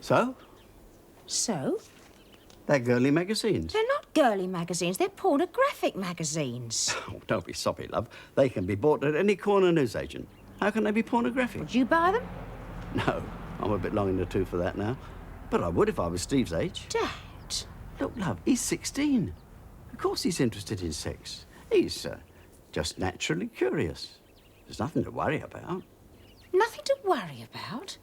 So? So? They're girly magazines. They're not girly magazines, they're pornographic magazines. Oh, don't be soppy, love. They can be bought at any corner newsagent. How can they be pornographic? Would you buy them? No, I'm a bit long in the tooth for that now. But I would if I was Steve's age. Dad. Look, love, he's 16. Of course he's interested in sex. He's just naturally curious. There's nothing to worry about. Nothing to worry about?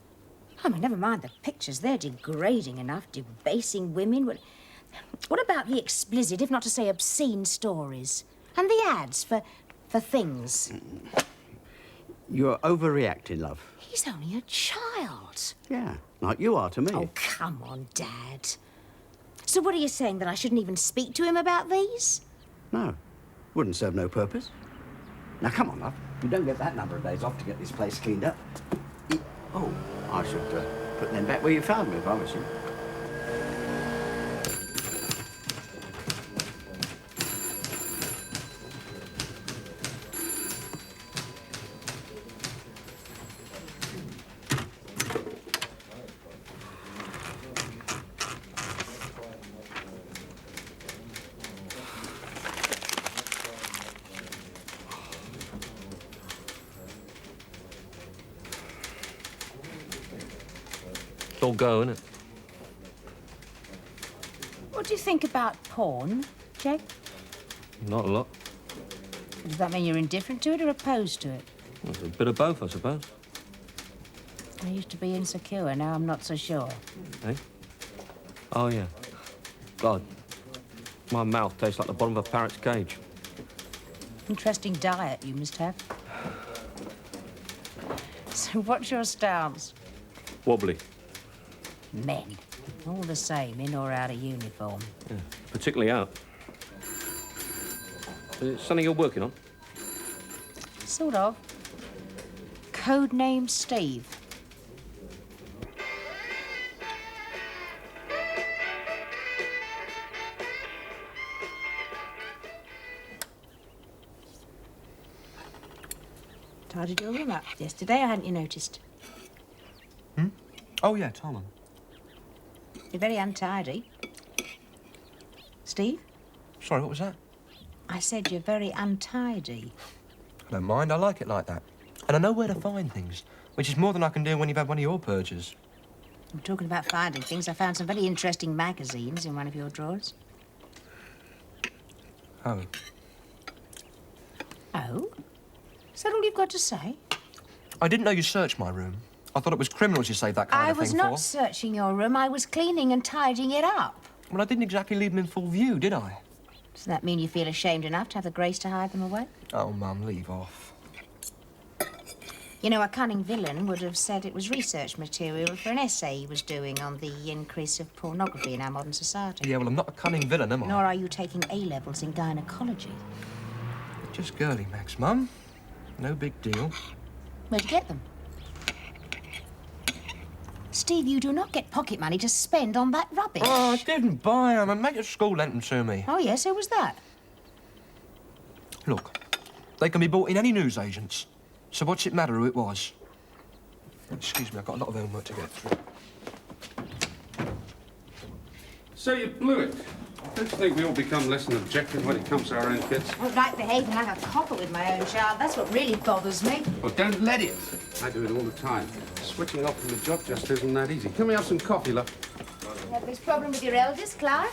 I mean, never mind the pictures. They're degrading enough, debasing women. What about the explicit, if not to say obscene stories? And the ads for things? You're overreacting, love. He's only a child. Yeah, like you are to me. Oh, come on, Dad. So what are you saying, that I shouldn't even speak to him about these? No, wouldn't serve no purpose. Now, come on, love. You don't get that number of days off to get this place cleaned up. Oh, I should put them back where you found me, if I was you. All go, innit? What do you think about porn, Jake? Not a lot. Does that mean you're indifferent to it or opposed to it? Well, it's a bit of both, I suppose. I used to be insecure, now I'm not so sure. Eh? Oh, yeah. God. My mouth tastes like the bottom of a parrot's cage. Interesting diet you must have. So what's your stance? Wobbly. Men. All the same, in or out of uniform. Yeah, particularly out. Is it something you're working on? Sort of. Codename Steve. Tidied your room up yesterday, hadn't you noticed? Hmm? Oh, yeah, Tom. You're very untidy. Steve? Sorry, what was that? I said you're very untidy. I don't mind, I like it like that. And I know where to find things, which is more than I can do when you've had one of your purges. I'm talking about finding things. I found some very interesting magazines in one of your drawers. Oh. Oh? Is that all you've got to say? I didn't know you searched my room. I thought it was criminal to save that kind of thing for. I was not searching your room. I was cleaning and tidying it up. Well, I didn't exactly leave them in full view, did I? Does that mean you feel ashamed enough to have the grace to hide them away? Oh, Mum, leave off. You know, a cunning villain would have said it was research material for an essay he was doing on the increase of pornography in our modern society. Yeah, well, I'm not a cunning villain, am I? Nor are you taking A-levels in gynecology. Just girly mags, Mum. No big deal. Where'd you get them? Steve, you do not get pocket money to spend on that rubbish. Oh, I didn't buy them. A mate at school lent them to me. Oh, yes, who was that? Look, they can be bought in any newsagents. So what's it matter who it was? Excuse me, I've got a lot of homework to get through. So you blew it. Don't you think we all become less than objective when it comes to our own kids? I don't like behaving like a copper with my own child. That's what really bothers me. Well, don't let it. I do it all the time. Switching off from the job just isn't that easy. Can we have some coffee, love? You have this problem with your eldest, Clara?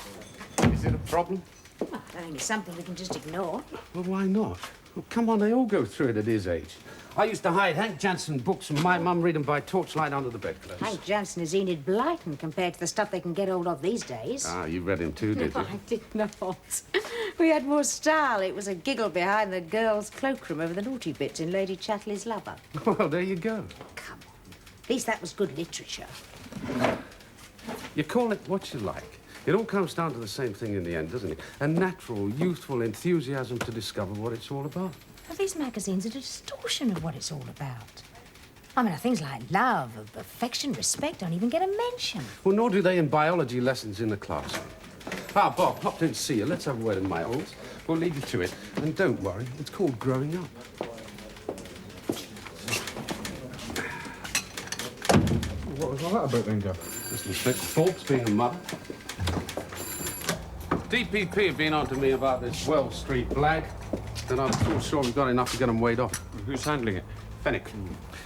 Is it a problem? Well, I don't think it's something we can just ignore. Well, why not? Well, come on, they all go through it at his age. I used to hide Hank Jansen books and my mum read them by torchlight under the bedclothes. Hank Jansen is Enid Blyton compared to the stuff they can get hold of these days. Ah, you read him too, did you? No, I did not. We had more style. It was a giggle behind the girls' cloakroom over the naughty bits in Lady Chatterley's Lover. Well, there you go. Come on. At least that was good literature. You call it what you like. It all comes down to the same thing in the end, doesn't it? A natural, youthful enthusiasm to discover what it's all about. Well, these magazines are a distortion of what it's all about. I mean, things like love, affection, respect don't even get a mention. Well, nor do they in biology lessons in the classroom. Ah, Bob, popped in to see you. Let's have a word in my office. We'll leave you to it. And don't worry, it's called growing up. What was all that about then, Gav? Mr. Inspector Forbes being a mother. DPP have been on to me about this Wells Street blag, and I'm not sure we've got enough to get them weighed off. Who's handling it? Fennick.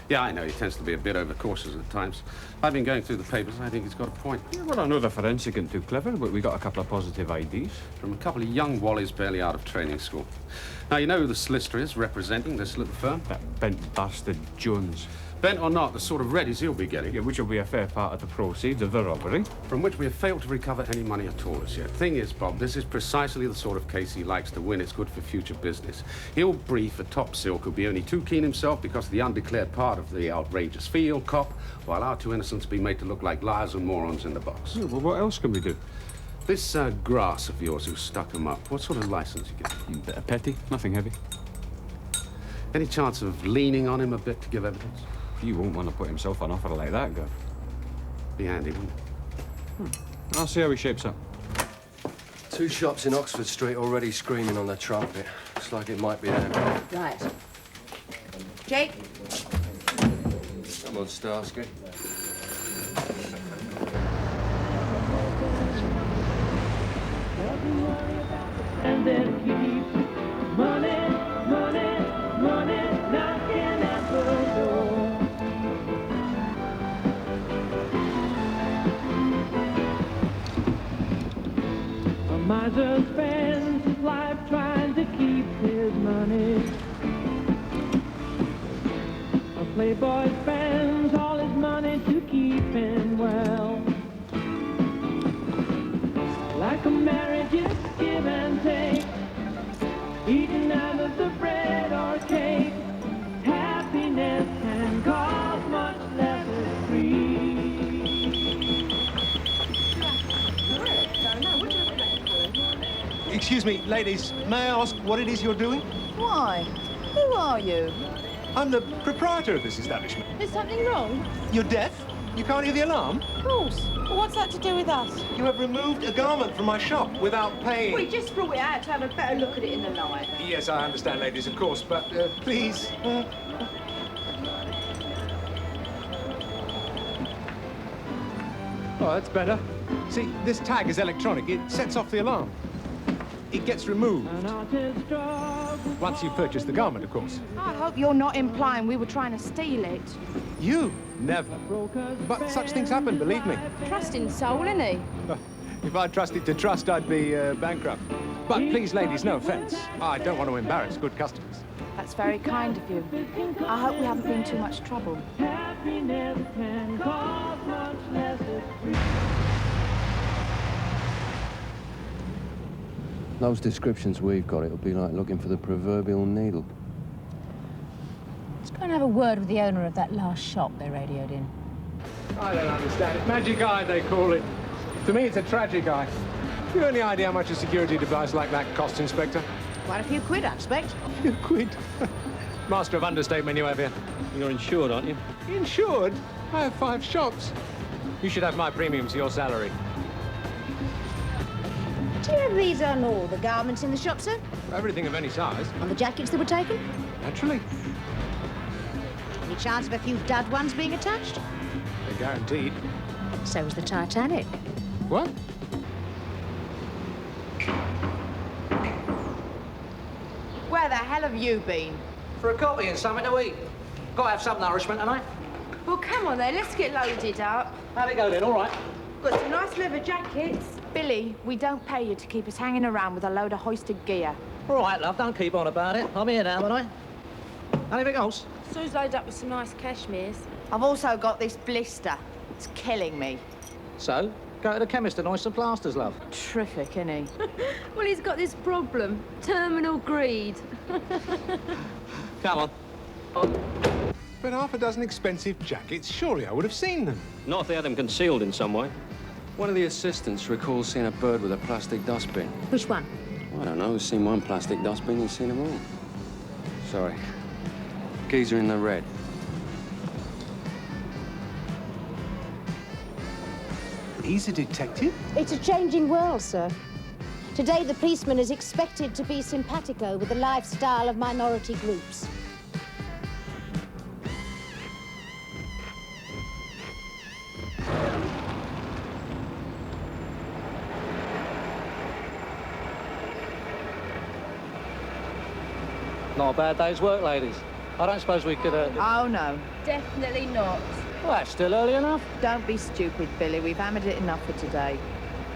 Yeah, I know, he tends to be a bit overcautious at times. I've been going through the papers, and I think he's got a point. Yeah, well, I know the forensic isn't too clever, but we got a couple of positive IDs. From a couple of young wallies barely out of training school. Now, you know who the solicitor is representing this little firm? That bent bastard Jones. Bent or not, the sort of reddies he'll be getting. Yeah, which will be a fair part of the proceeds of the robbery. From which we have failed to recover any money at all as yet. Thing is, Bob, this is precisely the sort of case he likes to win. It's good for future business. He'll brief a top silk who'll be only too keen himself because of the undeclared part of the outrageous fee he'll cop, while our two innocents be made to look like liars and morons in the box. Yeah, well, what else can we do? This grass of yours who stuck him up, what sort of license you get? A bit of petty, nothing heavy. Any chance of leaning on him a bit to give evidence? You won't want to put himself on offer like that, Gav. Be handy, wouldn't it? I'll see how he shapes up. 2 shops in Oxford Street already screaming on the trumpet. Looks like it might be them. Right. Jake? Come on, Starsky. And then keep money, money, money knocking at the door. A miser spends his life trying to keep his money. A playboy spends all his money to keep him well. Like a marriage, it's give and take, eating out of the bread or cake. Happiness can cost much less if free. Excuse me, ladies, may I ask what it is you're doing? Why? Who are you? I'm the proprietor of this establishment. Is something wrong? You're deaf? You can't hear the alarm? Of course. Well, what's that to do with us? You have removed a garment from my shop without paying. We just brought it out to have a better look at it in the light. Yes, I understand, ladies, of course, but please. Oh, that's better. See, this tag is electronic. It sets off the alarm. It gets removed. Once you purchase the garment, of course. I hope you're not implying we were trying to steal it. You? Never. But such things happen, believe me. Trusting soul, innit? If I trusted to trust, I'd be bankrupt. But please, ladies, no offense. I don't want to embarrass good customers. That's very kind of you. I hope we haven't been too much trouble. Happiness can cost much less if free. Those descriptions we've got, it'll be like looking for the proverbial needle. Let's go and have a word with the owner of that last shop they radioed in. I don't understand it. Magic eye, they call it. To me, it's a tragic eye. You have any idea how much a security device like that costs, Inspector? Quite a few quid, I expect. A few quid. Master of understatement you have here. You're insured, aren't you? Insured? I have 5 shops. You should have my premiums to your salary. Do you have these on all the garments in the shop, sir? Everything of any size. On the jackets that were taken? Naturally. Any chance of a few dud ones being attached? They're guaranteed. So was the Titanic. What? Where the hell have you been? For a coffee and something to eat. Got to have some nourishment tonight. Well, come on then, let's get loaded up. How'd it go then? All right. Got some nice leather jackets. Billy, we don't pay you to keep us hanging around with a load of hoisted gear. All right, love. Don't keep on about it. I'm here now, aren't I? Anything else? Sue's loaded up with some nice cashmeres. I've also got this blister. It's killing me. So, go to the chemist and hoist some plasters, love. Terrific, isn't he? Well, he's got this problem. Terminal greed. Come on. But half a dozen expensive jackets, surely I would have seen them. Not if they had them concealed in some way. One of the assistants recalls seeing a bird with a plastic dustbin. Which one? I don't know. He's seen one plastic dustbin, he's seen them all. Sorry. Geezer in the red. He's a detective? It's a changing world, sir. Today, the policeman is expected to be simpatico with the lifestyle of minority groups. Not a bad day's work, ladies. I don't suppose we could, Oh, no. Definitely not. Well, that's still early enough. Don't be stupid, Billy. We've hammered it enough for today.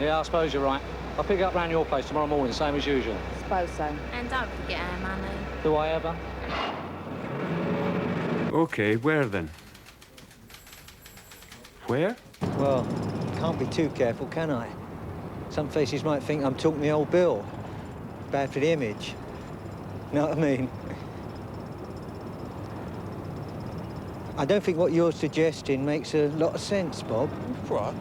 Yeah, I suppose you're right. I'll pick it up round your place tomorrow morning, same as usual. Suppose so. And don't forget our money. Do I ever? OK, where then? Where? Well, can't be too careful, can I? Some faces might think I'm talking the old bill. Bad for the image. Know what I mean? I don't think what you're suggesting makes a lot of sense, Bob. What?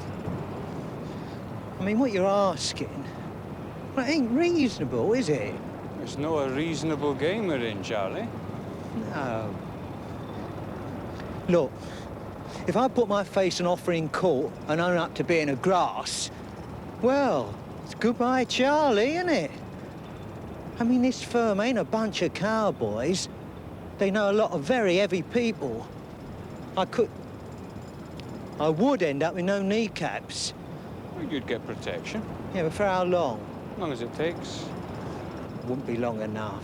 I mean, what you're asking, well, it ain't reasonable, is it? There's no a reasonable game we're in, Charlie. No. Look, if I put my face and offer in court and own up to being a grass, well, it's goodbye, Charlie, isn't it? I mean, this firm ain't a bunch of cowboys. They know a lot of very heavy people. I would end up with no kneecaps. Well, you'd get protection. Yeah, but for how long? As long as it takes. Wouldn't be long enough.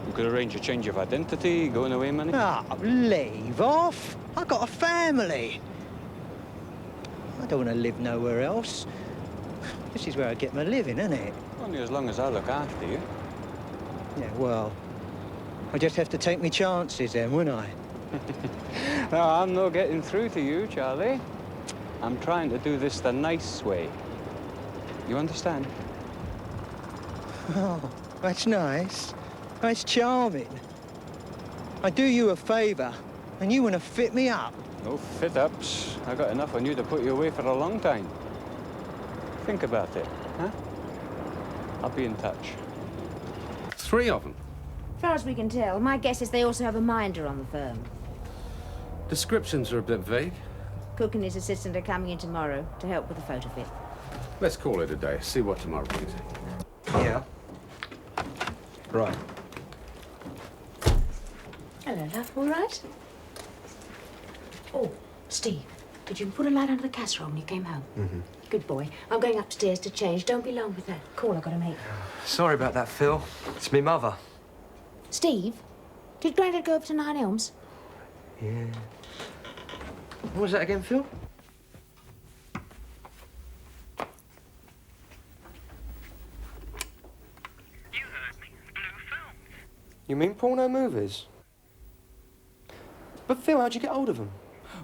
You could arrange a change of identity, going away money. Ah, leave off. I got a family. I don't want to live nowhere else. This is where I get my living, isn't it? Only as long as I look after you. Yeah, well, I just have to take me chances then, wouldn't I? No, I'm not getting through to you, Charlie. I'm trying to do this the nice way. You understand? Oh, that's nice. That's charming. I do you a favour, and you want to fit me up. No fit-ups. I got enough on you to put you away for a long time. Think about it, huh? I'll be in touch. 3 of them. As far as we can tell, my guess is they also have a minder on the firm. Descriptions are a bit vague. Cook and his assistant are coming in tomorrow to help with the photo fit. Let's call it a day. See what tomorrow brings. Yeah. Right. Hello, love. All right? Oh, Steve, did you put a light under the casserole when you came home? Mm-hmm. Good boy. I'm going upstairs to change. Don't be long with that call I've got to make. Sorry about that, Phil. It's me mother. Steve, did Grandad go up to 9 Elms? Yeah. What was that again, Phil? You heard me. Blue films. You mean porno movies? But Phil, how'd you get hold of them?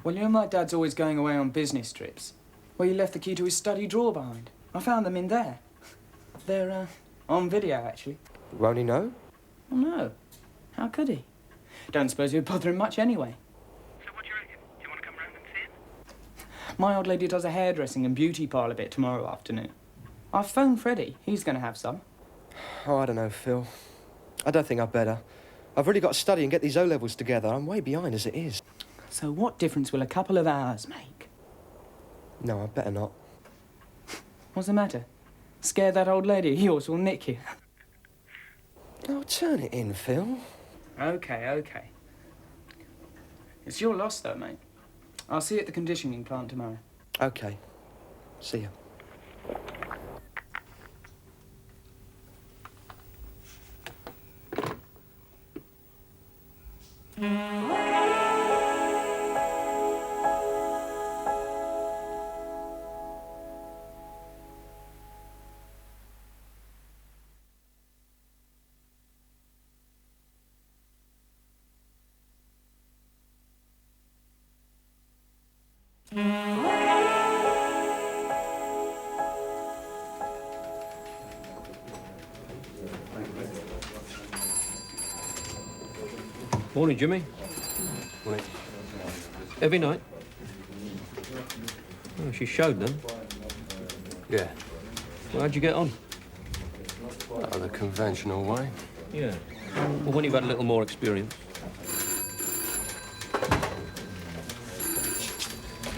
Well, you know my dad's always going away on business trips. Well, he left the key to his study drawer behind. I found them in there. They're, on video, actually. Won't he know? Well, no. How could he? Don't suppose it would bother him much anyway. So what do you reckon? Do you want to come round and see it? My old lady does a hairdressing and beauty parlour bit tomorrow afternoon. I've phoned Freddie. He's going to have some. Oh, I don't know, Phil. I don't think I'd better. I've really got to study and get these O-levels together. I'm way behind as it is. So what difference will a couple of hours make? No, I'd better not. What's the matter? Scare that old lady of yours will nick you. Oh, turn it in, Phil. OK, OK. It's your loss, though, mate. I'll see you at the conditioning plant tomorrow. OK. See you. Morning, Jimmy. Morning. Every night? Oh, she showed them. Yeah. Well, how'd you get on? Oh, the conventional way. Yeah. Well, when you've had a little more experience.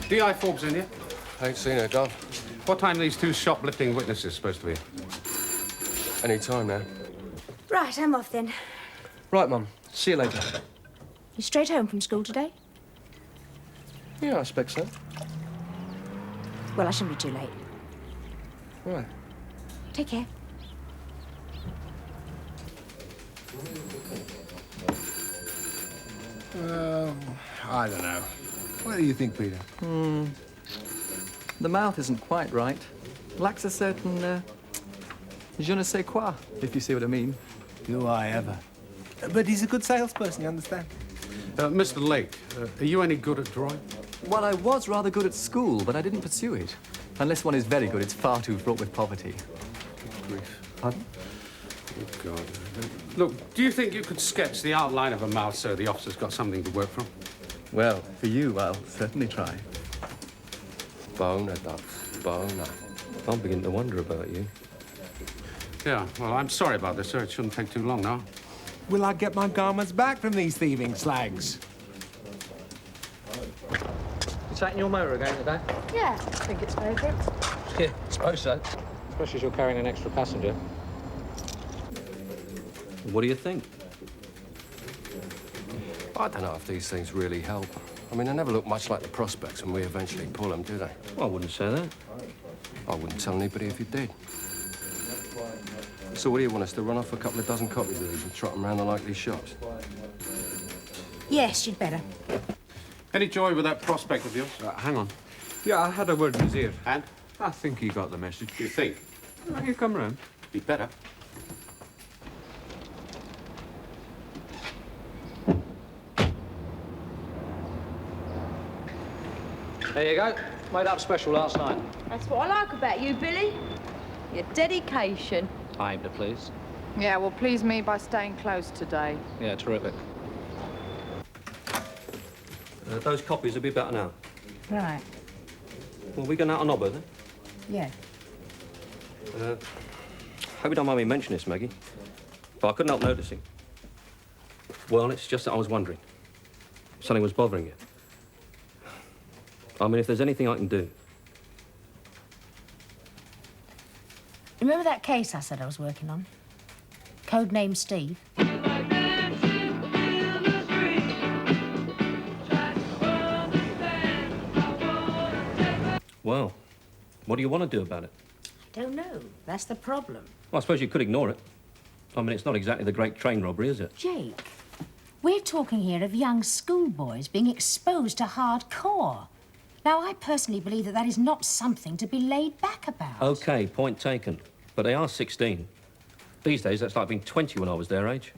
D.I. Forbes in here? Ain't seen her, Gov. What time are these two shoplifting witnesses supposed to be here? Any time now. Right, I'm off then. Right, Mum. See you later. You straight home from school today? Yeah, I expect so. Well, I shouldn't be too late. Right. Take care. I don't know. What do you think, Peter? The mouth isn't quite right. Lacks a certain, je ne sais quoi, if you see what I mean. Do I ever? But he's a good salesperson, you understand? Mr. Lake, are you any good at drawing? Well, I was rather good at school, but I didn't pursue it. Unless one is very good, it's far too fraught with poverty. Good grief. Pardon? Oh, God. Look, do you think you could sketch the outline of a mouth so the officer's got something to work from? Well, for you, I'll certainly try. Boner, ducks. Boner. I'm beginning to wonder about you. Yeah, well, I'm sorry about this, sir. It shouldn't take too long now. Will I get my garments back from these thieving slags? You taking your motor again today? Yeah, I think it's favourite. Yeah, I suppose so. Especially as you're carrying an extra passenger. What do you think? I don't know if these things really help. I mean, they never look much like the prospects when we eventually pull them, do they? Well, I wouldn't say that. I wouldn't tell anybody if you did. So what do you want us to run off a couple of dozen copies of these and trot them around the likely shops? Yes, you'd better. Any joy with that prospect of yours? Hang on. Yeah, I had a word in his ear. And? I think he got the message. You think? Well, he'll come round. Be better. There you go. Made up special last night. That's what I like about you, Billy. Your dedication. I aim to please. Yeah, well, please me by staying close today. Yeah, terrific. Those copies will be better now. Right. Well, we going out on Obber, then? Yeah. Hope you don't mind me mentioning this, Maggie, but I couldn't help noticing. Well, it's just that I was wondering. Something was bothering you. I mean, if there's anything I can do. Remember that case I said I was working on? Codename Steve? Well, what do you want to do about it? I don't know. That's the problem. Well, I suppose you could ignore it. I mean, it's not exactly the great train robbery, is it? Jake, we're talking here of young schoolboys being exposed to hardcore. Now, I personally believe that that is not something to be laid back about. OK, point taken. But they are 16. These days, that's like being 20 when I was their age.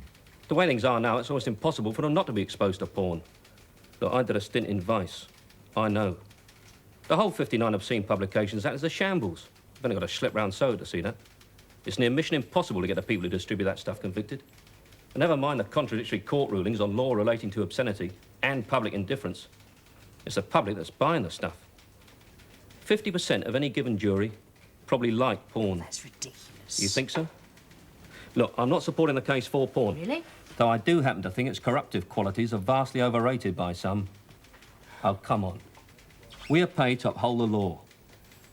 The way things are now, it's almost impossible for them not to be exposed to porn. Look, I did a stint in Vice. I know. The whole 59 obscene publications, that is a shambles. You've only got to slip round Soho to see that. It's near mission impossible to get the people who distribute that stuff convicted. And never mind the contradictory court rulings on law relating to obscenity and public indifference. It's the public that's buying the stuff. 50% of any given jury probably like porn. That's ridiculous. You think so? Look, I'm not supporting the case for porn. Really? Though I do happen to think its corruptive qualities are vastly overrated by some. Oh, come on. We are paid to uphold the law.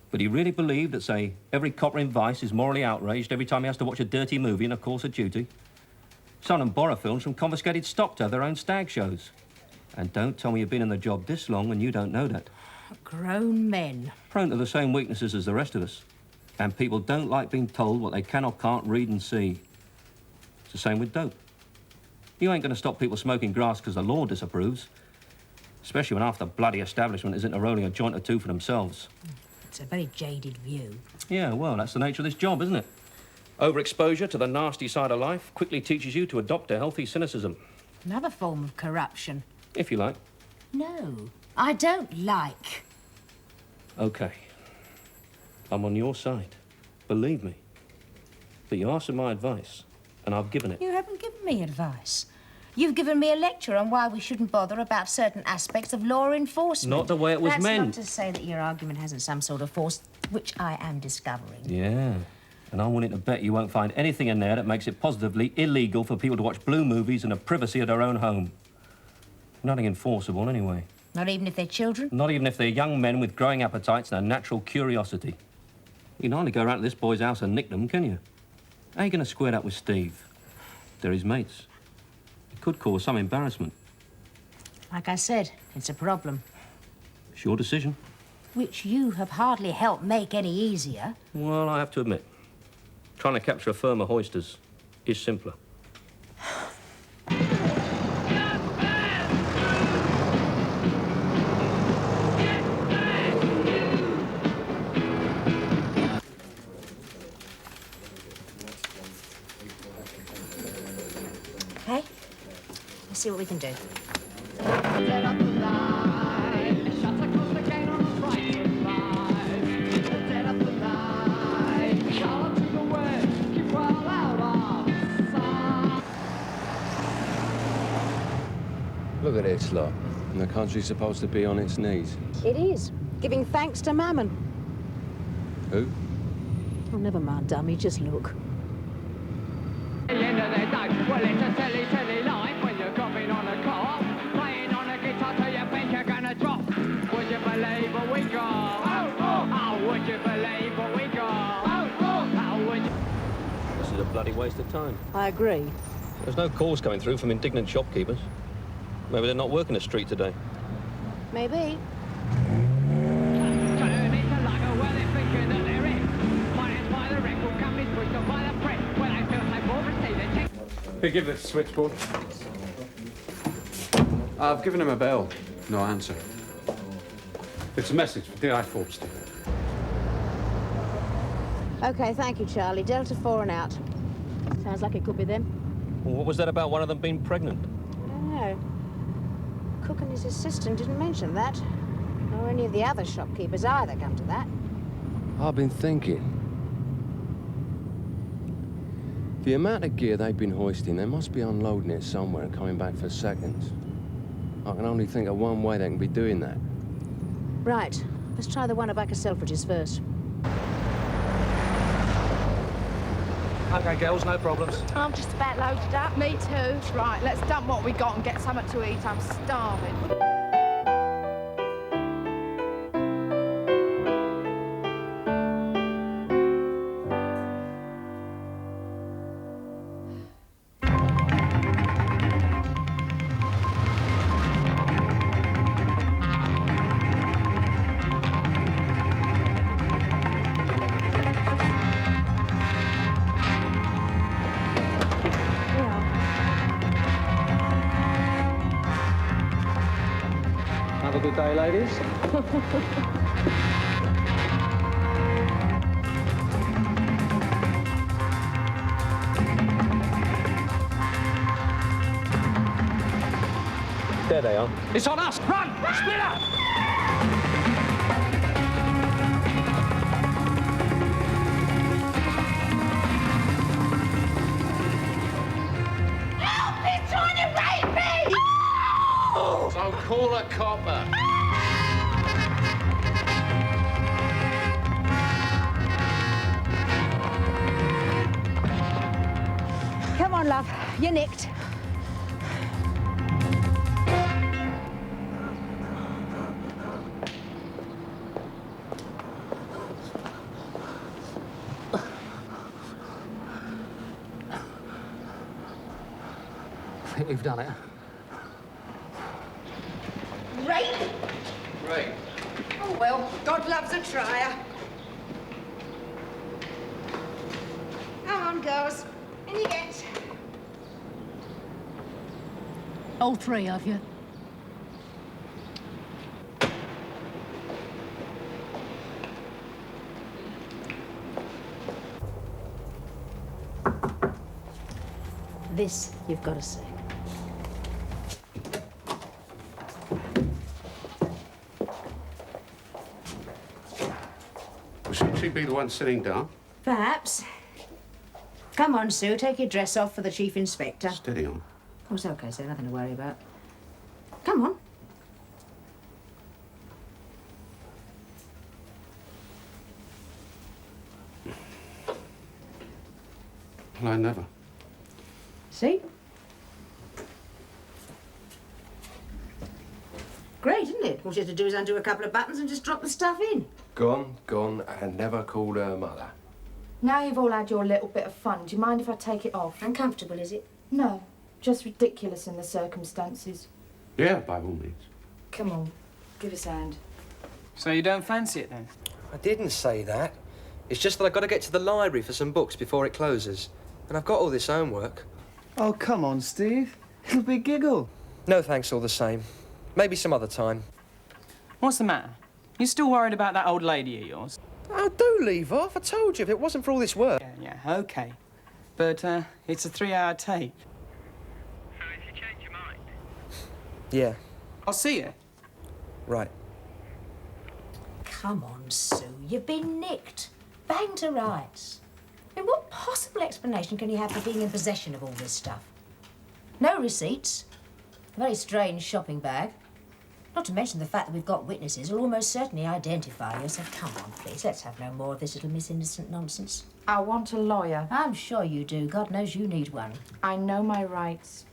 But do you really believe that, say, every copper in Vice is morally outraged every time he has to watch a dirty movie in a course of duty? Some of them borrow films from confiscated stock to have their own stag shows. And don't tell me you've been in the job this long and you don't know that. Grown men. Prone to the same weaknesses as the rest of us. And people don't like being told what they can or can't read and see. It's the same with dope. You ain't going to stop people smoking grass because the law disapproves. Especially when half the bloody establishment is into rolling a joint or two for themselves. It's a very jaded view. Yeah, well, that's the nature of this job, isn't it? Overexposure to the nasty side of life quickly teaches you to adopt a healthy cynicism. Another form of corruption. If you like. No, I don't like. OK. I'm on your side. Believe me. But you asked for my advice, and I've given it. You haven't given me advice. You've given me a lecture on why we shouldn't bother about certain aspects of law enforcement. Not the way it was That's meant. not to say that your argument hasn't some sort of force, which I am discovering. Yeah. And I'm willing to bet you won't find anything in there that makes it positively illegal for people to watch blue movies in the privacy of their own home. Nothing enforceable, anyway. Not even if they're children? Not even if they're young men with growing appetites and a natural curiosity. You can hardly go around to this boy's house and nick them, can you? How are you going to square that with Steve? They're his mates. It could cause some embarrassment. Like I said, it's a problem. It's your decision. Which you have hardly helped make any easier. Well, I have to admit, trying to capture a firm of hoisters is simpler. Okay, let's see what we can do. Look at this lot. And the country's supposed to be on its knees. It is, giving thanks to Mammon. Who? Oh, never mind, dummy, just look. At the end of the day, well, it's a silly, silly life when you're coughing on a car, playing on a guitar till you think you're gonna drop. Would you believe what we got? Oh, would you believe what we got? How would you? This is a bloody waste of time. I agree. There's no calls coming through from indignant shopkeepers. Maybe they're not working the street today. Maybe. Here, give this switchboard. I've given him a bell. No answer. It's a message for D.I. Forbes. Okay, thank you, Charlie. Delta 4 and out. Sounds like it could be them. Well, what was that about one of them being pregnant? I don't know. Cook and his assistant didn't mention that. Nor any of the other shopkeepers either, come to that. I've been thinking. The amount of gear they've been hoisting, they must be unloading it somewhere and coming back for seconds. I can only think of one way they can be doing that. Right. Let's try the one at back of Selfridges first. OK, girls, no problems. I'm just about loaded up. Me too. Right, let's dump what we got and get something to eat. I'm starving. Have a good day, ladies. There they are. It's on us! Run! Split up! Help! He's trying to rape me! So call a copper. Come on, love. You're nicked. I think we've done it. Rape? Right. Oh, well, God loves a trier. Come on, girls. In you get. All three of you. This you've got to see. Well, shouldn't she be the one sitting down? Perhaps. Come on, Sue, take your dress off for the Chief Inspector. Steady on. Oh, it's okay, sir. Nothing to worry about. Come on. Well, I never. See? Great, isn't it? All she has to do is undo a couple of buttons and just drop the stuff in. Gone, and never called her mother. Now you've all had your little bit of fun, do you mind if I take it off? Uncomfortable, is it? No, just ridiculous in the circumstances. Yeah, by all means. Come on, give us a hand. So you don't fancy it, then? I didn't say that. It's just that I've got to get to the library for some books before it closes. And I've got all this homework. Oh, come on, Steve. It'll be a giggle. No thanks all the same. Maybe some other time. What's the matter? You still worried about that old lady of yours? Oh, do leave off. I told you, if it wasn't for all this work... Yeah, OK. But, it's a 3-hour tape. So if you change your mind? Yeah. I'll see you. Right. Come on, Sue. You've been nicked. Bang to rights. I mean, what possible explanation can you have for being in possession of all this stuff? No receipts. A very strange shopping bag. Not to mention the fact that we've got witnesses who'll almost certainly identify you. So come on, please, let's have no more of this little Miss Innocent nonsense. I want a lawyer. I'm sure you do. God knows you need one. I know my rights.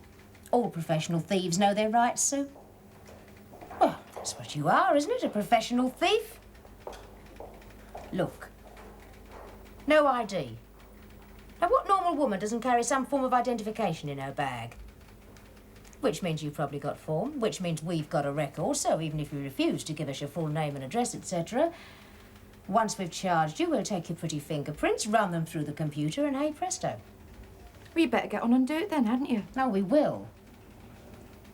All professional thieves know their rights, Sue. Well, that's what you are, isn't it? A professional thief? Look. No ID. Now, what normal woman doesn't carry some form of identification in her bag? Which means you've probably got form, which means we've got a record, so even if you refuse to give us your full name and address, etc., once we've charged you, we'll take your pretty fingerprints, run them through the computer, and hey presto. Well, you better get on and do it then, hadn't you? No, we will.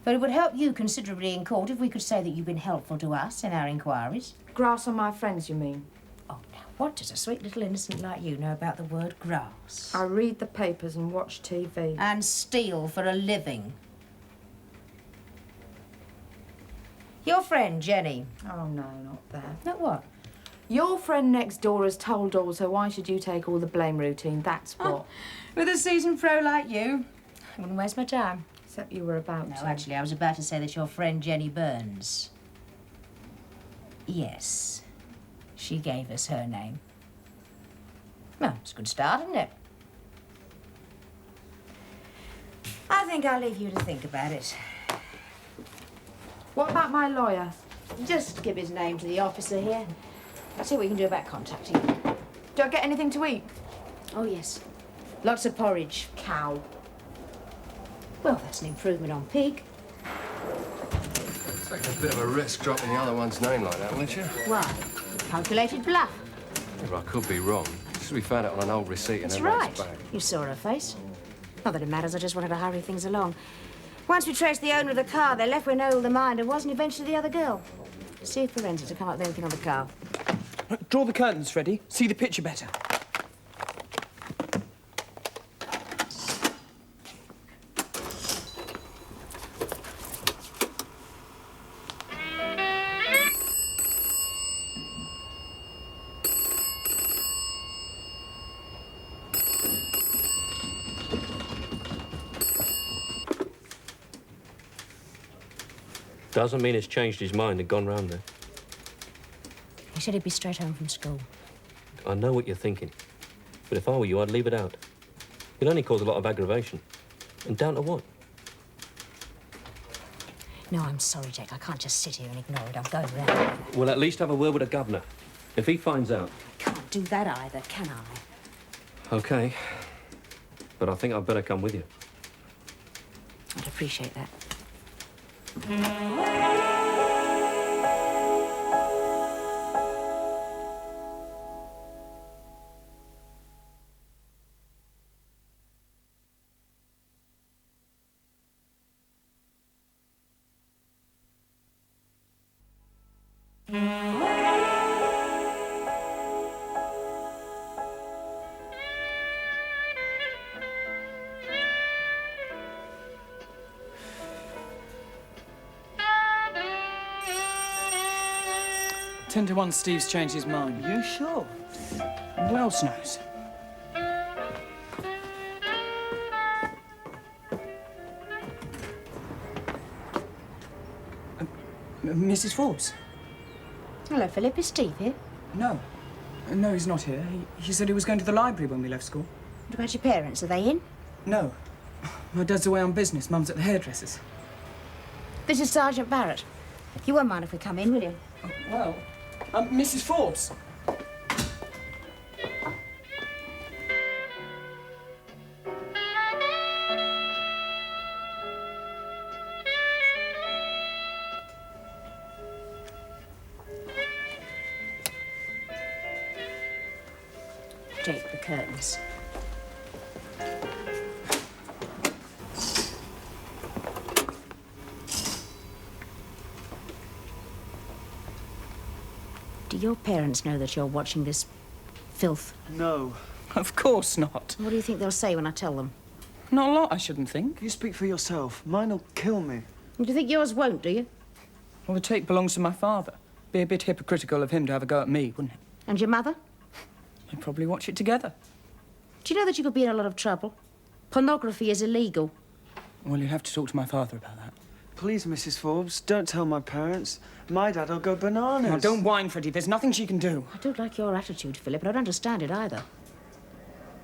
But it would help you considerably in court if we could say that you've been helpful to us in our inquiries. Grass on my friends, you mean? Oh, now, what does a sweet little innocent like you know about the word grass? I read the papers and watch TV. And steal for a living. Your friend, Jenny. Oh, no, not that. Not what? Your friend next door has told all, so why should you take all the blame routine? That's what. Oh, with a seasoned pro like you, I wouldn't waste my time. Except you were about to. No, actually, I was about to say that your friend Jenny Burns. Yes. She gave us her name. Well, it's a good start, isn't it? I think I'll leave you to think about it. What about my lawyer? Just give his name to the officer here. I'll see what we can do about contacting him. Do I get anything to eat? Oh, yes. Lots of porridge. Cow. Well, that's an improvement on pig. Take a bit of a risk dropping the other one's name like that, wouldn't you? Why? Calculated bluff. Yeah, but I could be wrong. Just we found it on an old receipt in That's everyone's right. bag. You saw her face. Not that it matters, I just wanted to hurry things along. Once we traced the owner of the car, they left with no ill mind and wasn't eventually the other girl. See if forensics will come up with anything on the car. Draw the curtains, Freddie. See the picture better. Doesn't mean he's changed his mind and gone round there. He said he'd be straight home from school. I know what you're thinking. But if I were you, I'd leave it out. It'd only cause a lot of aggravation. And down to what? No, I'm sorry, Jake. I can't just sit here and ignore it. I'm going round. Well, at least have a word with the governor. If he finds out... I can't do that either, can I? OK. But I think I'd better come with you. I'd appreciate that. Ten to 1 Steve's changed his mind. You sure? Who else knows? Mrs. Forbes? Hello, Philip. Is Steve here? No. No, he's not here. He said he was going to the library when we left school. What about your parents? Are they in? No. My dad's away on business. Mum's at the hairdresser's. This is Sergeant Barratt. You won't mind if we come in, will you? Oh, well, Mrs. Forbes. Take the curtains. Do your parents know that you're watching this filth? No. Of course not. What do you think they'll say when I tell them? Not a lot, I shouldn't think. You speak for yourself. Mine'll kill me. Do you think yours won't, do you? Well, the tape belongs to my father. Be a bit hypocritical of him to have a go at me, wouldn't it? And your mother? They'd probably watch it together. Do you know that you could be in a lot of trouble? Pornography is illegal. Well, you'll have to talk to my father about that. Please, Mrs. Forbes, don't tell my parents. My dad'll go bananas. Now, don't whine, Freddie. There's nothing she can do. I don't like your attitude, Philip, and I don't understand it either.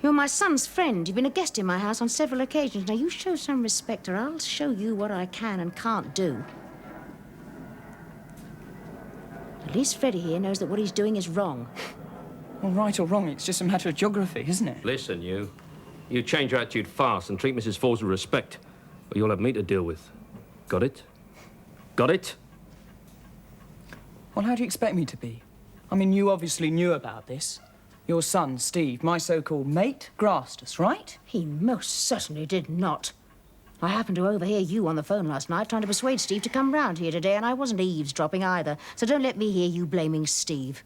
You're my son's friend. You've been a guest in my house on several occasions. Now, you show some respect, or I'll show you what I can and can't do. At least Freddie here knows that what he's doing is wrong. Well, right or wrong, it's just a matter of geography, isn't it? Listen, you. You change your attitude fast and treat Mrs. Forbes with respect, or you'll have me to deal with. Got it? Got it? Well, how do you expect me to be? I mean, you obviously knew about this. Your son, Steve, my so-called mate, grassed us, right? He most certainly did not. I happened to overhear you on the phone last night trying to persuade Steve to come round here today, and I wasn't eavesdropping either. So don't let me hear you blaming Steve.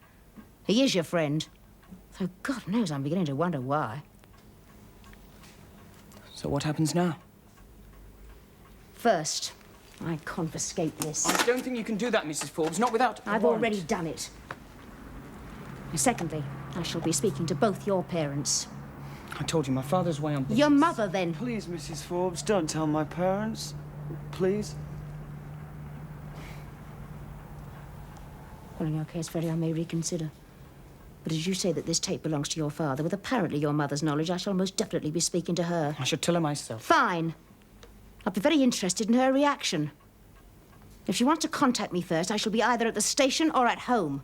He is your friend. Though God knows I'm beginning to wonder why. So what happens now? First, I confiscate this. I don't think you can do that, Mrs. Forbes, not without a I've warrant. already done it. Secondly, I shall be speaking to both your parents. I told you, my father's away on business. Your mother, then. Please, Mrs. Forbes, don't tell my parents. Please. Well, in your case, Freddie, I may reconsider. But as you say that this tape belongs to your father, with apparently your mother's knowledge, I shall most definitely be speaking to her. I should tell her myself. Fine. I'd be very interested in her reaction. If she wants to contact me first, I shall be either at the station or at home.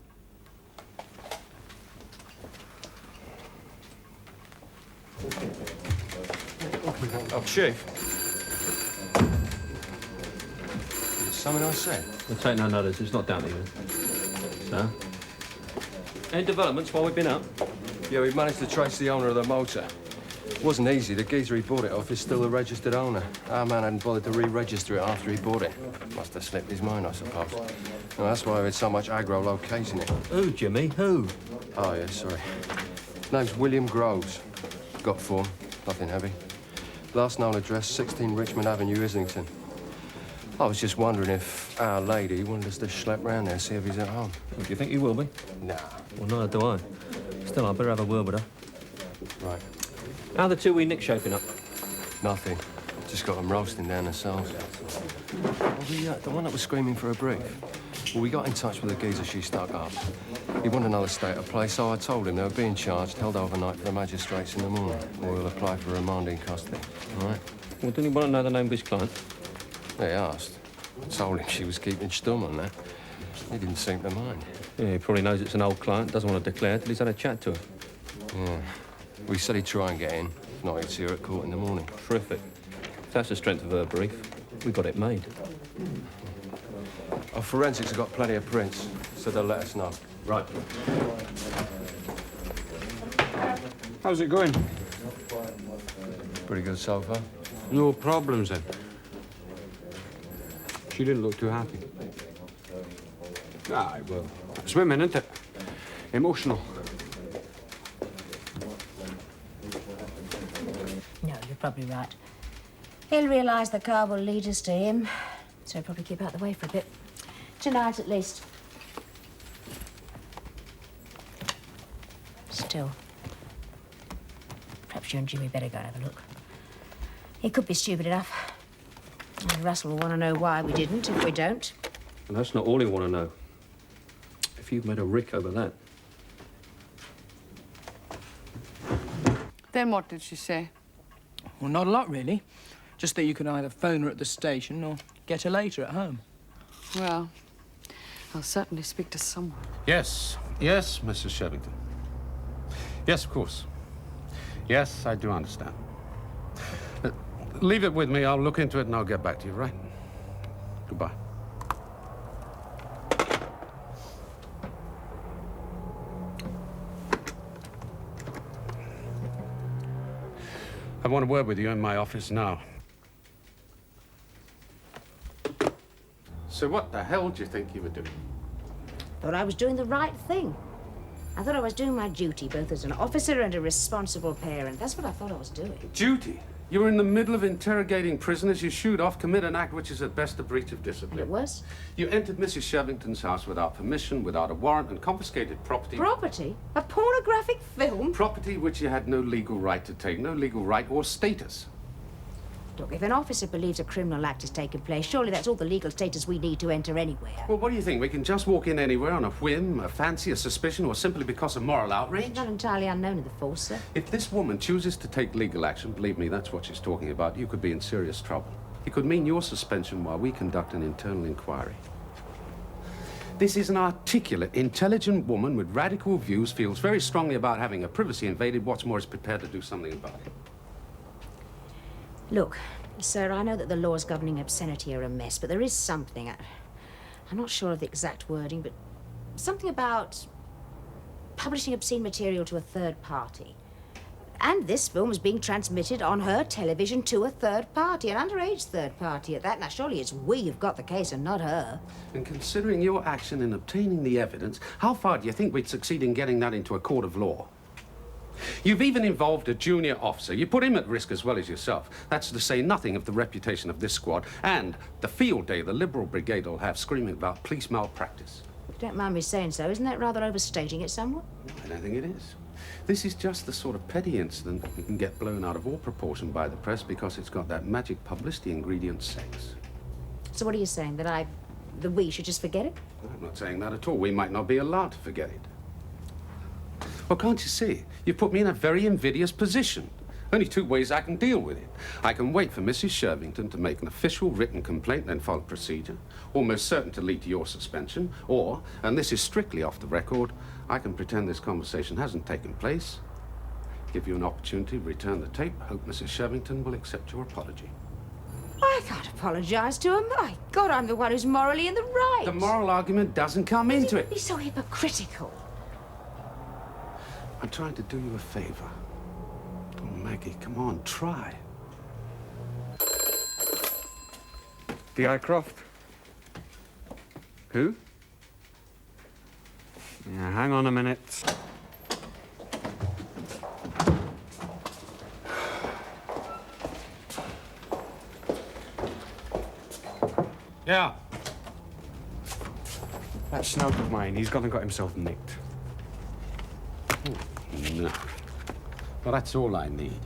Oh, Chief. Something I said? We'll take no notice. It's not down to you. So? Any developments while we've been out? Yeah, we've managed to trace the owner of the motor. It wasn't easy. The geezer he bought it off is still the registered owner. Our man hadn't bothered to re-register it after he bought it. Must have slipped his mind, I suppose. Well, that's why we had so much aggro locating it. Who, Jimmy? Who? Oh, yeah, sorry. His name's William Groves. Got form. Nothing heavy. Last known address, 16 Richmond Avenue, Islington. I was just wondering if our lady wanted us to schlep round there, see if he's at home. Do you think he will be? Nah. Well, neither do I. Still, I'd better have a word with her. Right. How are the two wee nicks shaping up? Nothing. Just got them roasting down the cells. Well, the one that was screaming for a brief. Well, we got in touch with the geezer she stuck up. He wanted another state of play, so I told him they were being charged, held overnight for the magistrates in the morning, or we'll apply for remand in custody. All right? Well, didn't he want to know the name of his client? They asked. I told him she was keeping stum on that. He didn't seem to mind. Yeah, he probably knows it's an old client, doesn't want to declare till he's had a chat to her. Yeah. We said he'd try and get in. If not, he'd see her at court in the morning. Terrific. If that's the strength of her brief, we got it made. Our forensics have got plenty of prints, so they'll let us know. Right. How's it going? Pretty good so far. No problems, then? She didn't look too happy. Aye, well, it's women, isn't it? Emotional. No, you're probably right. He'll realise the car will lead us to him, so he'll probably keep out of the way for a bit. Tonight, at least. Still, perhaps you and Jimmy better go and have a look. He could be stupid enough. And Russell will want to know why we didn't, if we don't. And that's not all he'll want to know. If you've made a rick over that. Then what did she say? Well, not a lot, really. Just that you could either phone her at the station or get her later at home. Well, I'll certainly speak to someone. Yes, yes, Mrs. Shervington. Yes, of course. Yes, I do understand. Leave it with me. I'll look into it and I'll get back to you, right? Goodbye. I want a word with you in my office now. So what the hell do you think you were doing? Thought I was doing the right thing. I thought I was doing my duty, both as an officer and a responsible parent. That's what I thought I was doing. Duty? You were in the middle of interrogating prisoners. You shoot off, commit an act which is at best a breach of discipline. And it was? You entered Mrs. Shervington's house without permission, without a warrant, and confiscated property. Property? A pornographic film? Property which you had no legal right to take, no legal right or status. Look, if an officer believes a criminal act has taken place, surely that's all the legal status we need to enter anywhere. Well, what do you think? We can just walk in anywhere on a whim, a fancy, a suspicion, or simply because of moral outrage? Not entirely unknown to the force, sir. If this woman chooses to take legal action, believe me, that's what she's talking about, you could be in serious trouble. It could mean your suspension while we conduct an internal inquiry. This is an articulate, intelligent woman with radical views, feels very strongly about having her privacy invaded. What's more, is prepared to do something about it. Look, sir, I know that the laws governing obscenity are a mess, but there is something. I'm not sure of the exact wording, but something about publishing obscene material to a third party. And this film is being transmitted on her television to a third party, an underage third party at that. Now, surely it's we who've got the case and not her. And considering your action in obtaining the evidence, how far do you think we'd succeed in getting that into a court of law? You've even involved a junior officer. You put him at risk as well as yourself. That's to say nothing of the reputation of this squad and the field day the Liberal Brigade will have screaming about police malpractice. Don't mind me saying so. Isn't that rather overstating it somewhat? I don't think it is. This is just the sort of petty incident that can get blown out of all proportion by the press because it's got that magic publicity ingredient, sex. So what are you saying? That we should just forget it? I'm not saying that at all. We might not be allowed to forget it. Well, can't you see? You put me in a very invidious position. Only two ways I can deal with it. I can wait for Mrs. Shervington to make an official written complaint, then follow procedure, almost certain to lead to your suspension, or, and this is strictly off the record, I can pretend this conversation hasn't taken place, give you an opportunity to return the tape, hope Mrs. Shervington will accept your apology. I can't apologize to her. My God, I'm the one who's morally in the right. The moral argument doesn't come into it. Be so hypocritical. I'm trying to do you a favor. Oh, Maggie, come on, try. D.I. Croft. Who? Yeah, hang on a minute. Yeah. That snout of mine, he's gone and got himself nicked. No. Well, that's all I need.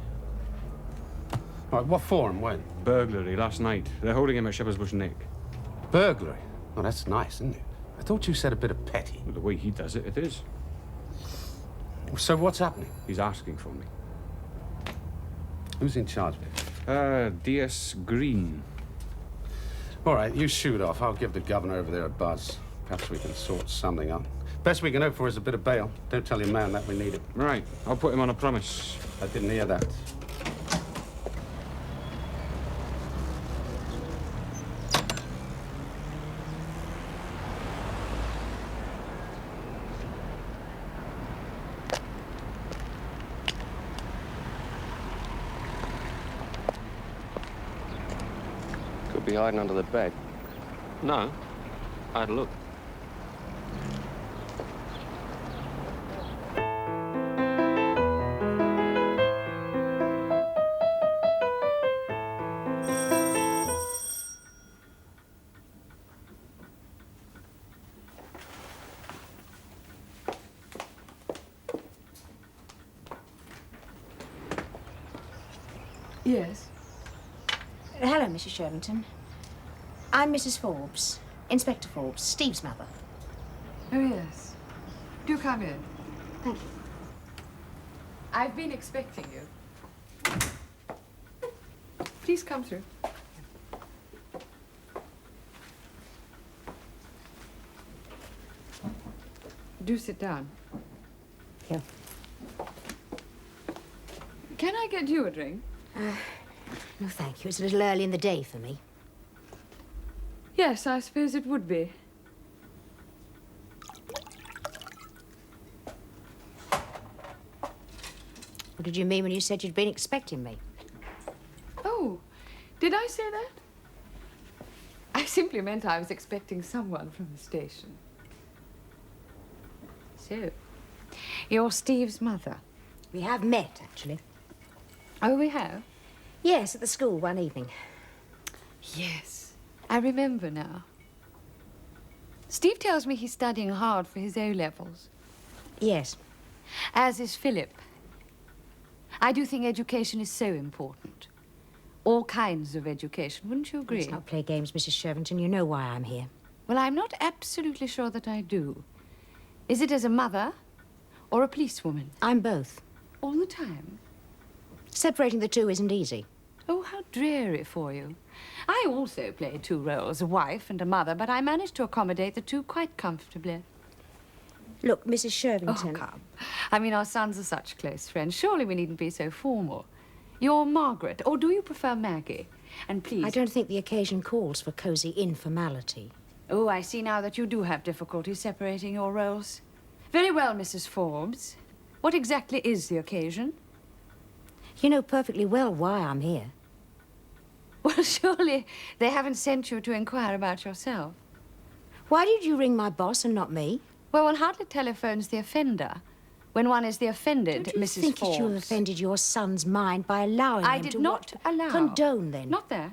Right, what for and when? Burglary last night. They're holding him at Shepherd's Bush Nick. Burglary? Well, that's nice, isn't it? I thought you said a bit of petty. Well, the way he does it, it is. So what's happening? He's asking for me. Who's in charge of it? D.S. Green. All right, you shoot off. I'll give the governor over there a buzz. Perhaps we can sort something out. Best we can hope for is a bit of bail. Don't tell your man that we need it. Right. I'll put him on a promise. I didn't hear that. Could be hiding under the bed. No. I had a look. Yes. Hello, Mrs. Shervington. I'm Mrs. Forbes. Inspector Forbes, Steve's mother. Oh, yes. Do come in. Thank you. I've been expecting you. Please come through. Do sit down. Here. Can I get you a drink? No, thank you. It's a little early in the day for me. Yes, I suppose it would be. What did you mean when you said you'd been expecting me? Oh, did I say that? I simply meant I was expecting someone from the station. So, you're Steve's mother? We have met, actually. Oh, we have? Yes, at the school one evening. Yes, I remember now. Steve tells me he's studying hard for his O-levels. Yes. As is Philip. I do think education is so important. All kinds of education, wouldn't you agree? Let's not play games, Mrs. Shervington. You know why I'm here. Well, I'm not absolutely sure that I do. Is it as a mother or a policewoman? I'm both. All the time? Separating the two isn't easy. Oh, how dreary for you. I also play two roles, a wife and a mother, but I manage to accommodate the two quite comfortably. Look, Mrs. Shervington... Oh, come. I mean, our sons are such close friends. Surely we needn't be so formal. You're Margaret, or do you prefer Maggie? And please... I don't think the occasion calls for cosy informality. Oh, I see now that you do have difficulty separating your roles. Very well, Mrs. Forbes. What exactly is the occasion? You know perfectly well why I'm here. Well, surely they haven't sent you to inquire about yourself. Why did you ring my boss and not me? Well, one hardly telephones the offender when one is the offended, Don't you Mrs. think Forbes. that you have offended your son's mind by allowing him to... I did not allow. Condone, then. Not that.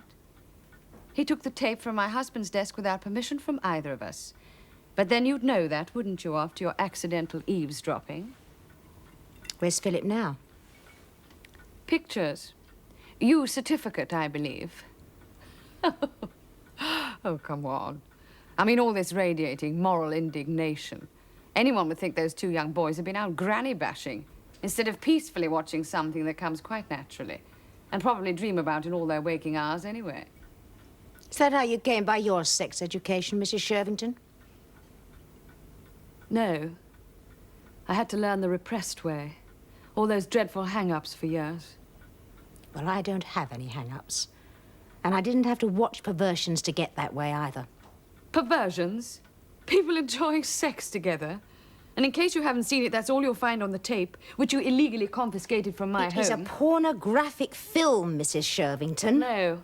He took the tape from my husband's desk without permission from either of us. But then you'd know that, wouldn't you, after your accidental eavesdropping? Where's Philip now? Pictures. You certificate, I believe. Oh, come on. I mean, all this radiating moral indignation. Anyone would think those two young boys had been out granny bashing instead of peacefully watching something that comes quite naturally and probably dream about in all their waking hours anyway. Is that how you came by your sex education, Mrs. Shervington? No. I had to learn the repressed way. All those dreadful hang-ups for years. Well, I don't have any hang-ups. And I didn't have to watch perversions to get that way either. Perversions? People enjoying sex together? And in case you haven't seen it, that's all you'll find on the tape, which you illegally confiscated from my home. It is a pornographic film, Mrs. Shervington. No.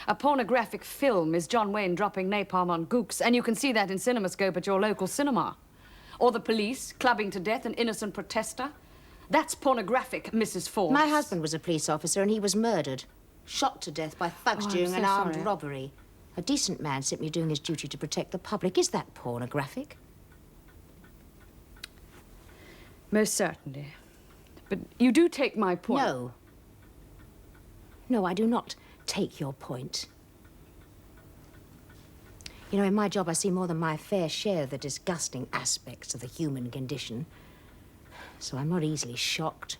A pornographic film is John Wayne dropping napalm on gooks, and you can see that in CinemaScope at your local cinema. Or the police clubbing to death an innocent protester. That's pornographic, Mrs. Forbes. My husband was a police officer and he was murdered. Shot to death by thugs during an armed robbery. A decent man simply doing his duty to protect the public. Is that pornographic? Most certainly. But you do take my point. No. No, I do not take your point. You know, in my job, I see more than my fair share of the disgusting aspects of the human condition. So I'm not easily shocked.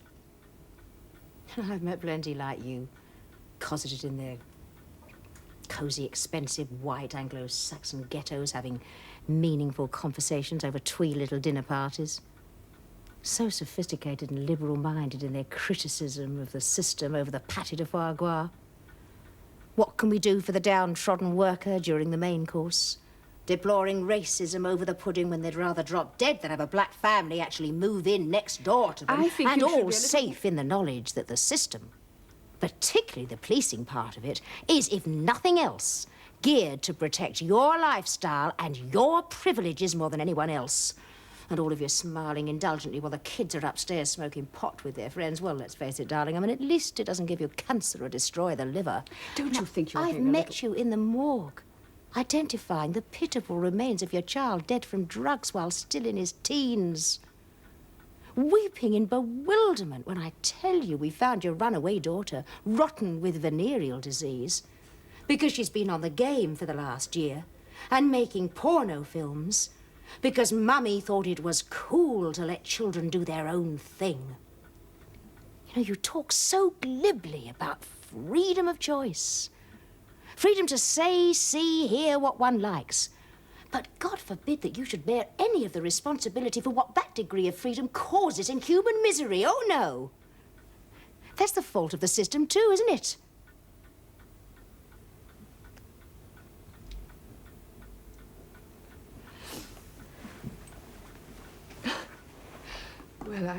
I've met plenty like you, cosseted in their cosy, expensive, white Anglo-Saxon ghettos, having meaningful conversations over twee little dinner parties. So sophisticated and liberal-minded in their criticism of the system over the pâté de foie gras. What can we do for the downtrodden worker during the main course? Deploring racism over the pudding when they'd rather drop dead than have a black family actually move in next door to them. I think and you should all be a little... safe in the knowledge that the system, particularly the policing part of it, is, if nothing else, geared to protect your lifestyle and your privileges more than anyone else. And all of you smiling indulgently while the kids are upstairs smoking pot with their friends. Well, let's face it, darling, I mean, at least it doesn't give you cancer or destroy the liver. Don't you think you're I've being a met you in the morgue, identifying the pitiful remains of your child dead from drugs while still in his teens. Weeping in bewilderment when I tell you we found your runaway daughter rotten with venereal disease because she's been on the game for the last year. and making porno films because Mummy thought it was cool to let children do their own thing. You know, you talk so glibly about freedom of choice. Freedom to say, see, hear what one likes. But God forbid that you should bear any of the responsibility for what that degree of freedom causes in human misery. Oh, no. That's the fault of the system, too, isn't it? Well,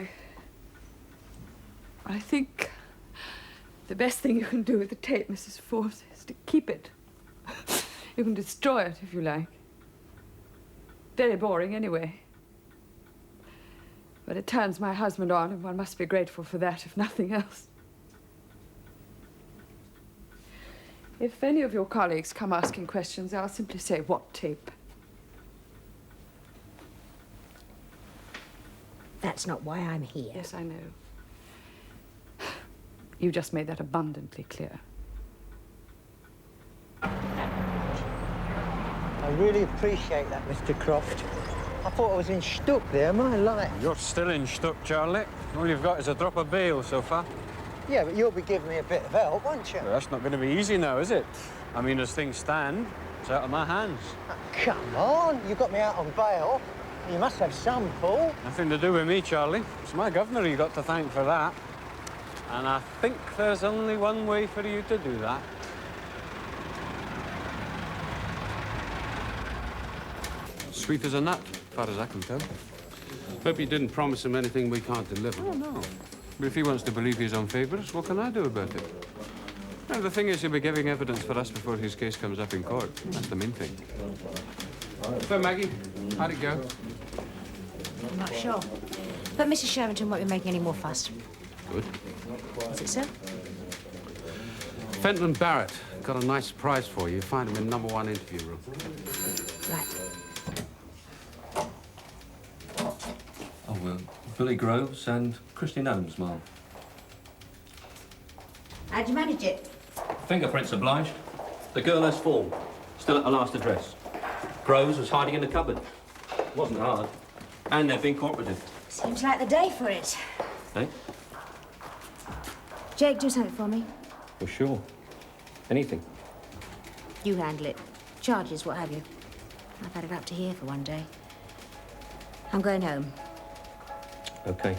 I think the best thing you can do with the tape, Mrs. Forbes, is to keep it. You can destroy it, if you like. Very boring, anyway. But it turns my husband on, and one must be grateful for that, if nothing else. If any of your colleagues come asking questions, I'll simply say, what tape? That's not why I'm here. Yes, I know. You just made that abundantly clear. I really appreciate that, Mr. Croft. I thought I was in stuck there, my life. You're still in stuck, Charlie. All you've got is a drop of bail so far. Yeah, but you'll be giving me a bit of help, won't you? Well, that's not going to be easy now, is it? I mean, as things stand, it's out of my hands. Oh, come on, you got me out on bail. You must have some pull. Nothing to do with me, Charlie. It's my governor you got to thank for that. And I think there's only one way for you to do that. Sweet as a nut, as far as I can tell. Hope you didn't promise him anything we can't deliver. Oh, no. But if he wants to believe his own favourites, what can I do about it? Now, the thing is, he'll be giving evidence for us before his case comes up in court. That's the main thing. So, Maggie, how'd it go? I'm not sure. But Mrs. Shervington won't be making any more fuss. Good. Is it so? Fenton and Barratt got a nice surprise for you. Find them in #1 interview room. Right. Oh, well, Billy Groves and Christine Holmes, Ma'am. How'd you manage it? Fingerprints obliged. The girl has form. Still at her last address. Groves was hiding in the cupboard. Wasn't hard. And they've been cooperative. Seems like the day for it. Eh? Jake, do something for me. For sure. Anything. You handle it. Charges, what have you. I've had it up to here for one day. I'm going home. Okay.